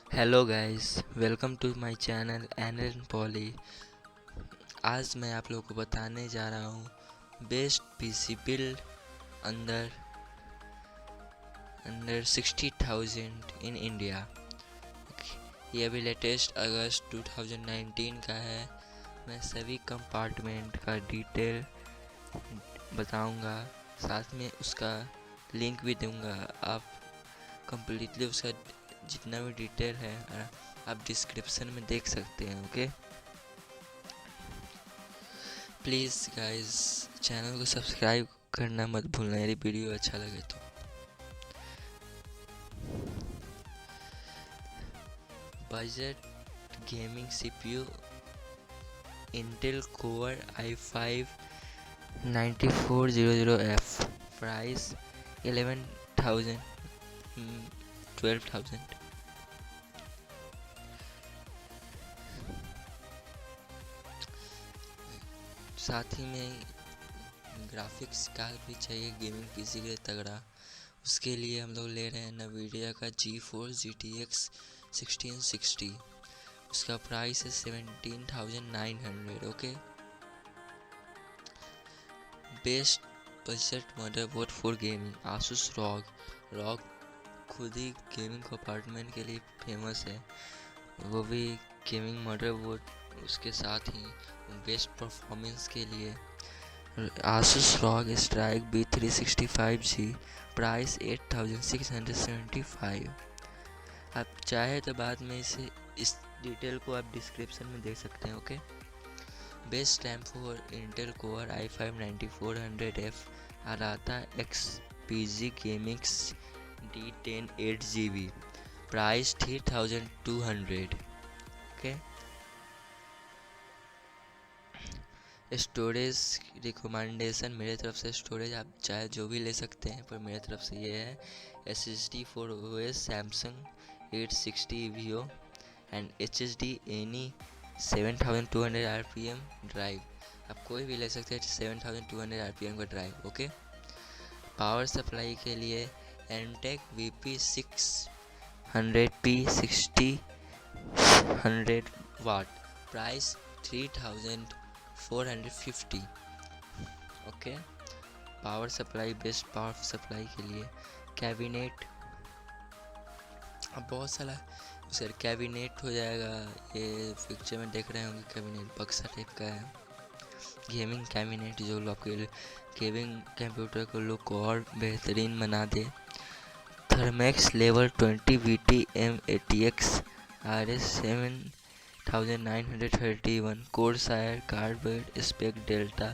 Hello guys, welcome to my channel N Poly. आज मैं आप लोगों को बताने जा रहा हूँ best PC build under under 60,000 in India. ये अभी लेटेस्ट अगस्त 2019 का है। मैं सभी कंपार्टमेंट का डिटेल बताऊंगा, साथ में उसका लिंक भी दूंगा। आप कंप्लीटली उसका जितना भी डिटेल है आप डिस्क्रिप्शन में देख सकते हैं। ओके, प्लीज़ गाइस चैनल को सब्सक्राइब करना मत भूलना यदि वीडियो अच्छा लगे तो। Budget gaming CPU Intel core i5 9400F, price 11,000 12,000। साथ ही में ग्राफिक्स कार्ड भी चाहिए गेमिंग पीसी के लिए तगड़ा। उसके लिए हम लोग ले रहे हैं NVIDIA का GeForce GTX 1660। उसका प्राइस है 17,900। Okay, best budget motherboard for gaming ASUS ROG खुद ही गेमिंग कंपार्टमेंट के लिए फेमस है, वो भी गेमिंग मदरबोर्ड। उसके साथ ही बेस्ट परफॉर्मेंस के लिए ASUS ROG Strix B365G, price 8,675। आप चाहे तो बाद में इस डिटेल को आप डिस्क्रिप्शन में देख सकते हैं। Okay, best RAM for Intel core i5 9400F ADATA XPG Gammix D10 8GB, price 3,200। Okay, storage recommendation मेरे तरफ से, स्टोरेज आप चाहे जो भी ले सकते हैं, पर मेरे तरफ से ये है SSD for OS Samsung 860 EVO and HDD any 7200 RPM drive. आप कोई भी ले सकते हैं 7200 RPM का ड्राइव। ओके, पावर सप्लाई के लिए Antec VP600P 60 100 watt, price 3,450। Okay, power supply, best power supply के लिए कैबिनेट। अब बहुत सारा सर कैबिनेट हो जाएगा। ये पिक्चर में देख रहे होंगे, कैबिनेट बक्सा टाइप का है, गेमिंग कैबिनेट जो लोग आपके गेमिंग कंप्यूटर को लुक को और बेहतरीन बना दे। Thermax level 20 VT M-ATX RS 7,931, Corsair Carbide Spec-Delta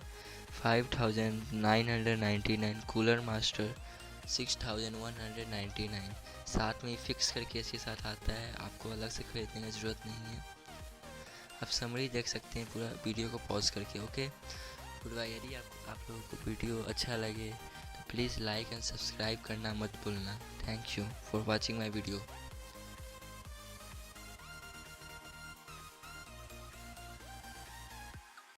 5,999, cooler master 6,199। साथ में फिक्स करके इसके साथ आता है, आपको अलग से खरीदने की ज़रूरत नहीं है। आप समरी देख सकते हैं पूरा वीडियो को पॉज करके। Okay, good bye. यदि आप लोगों को वीडियो अच्छा लगे तो प्लीज़ लाइक एंड सब्सक्राइब करना मत भूलना। Thank you for watching my video.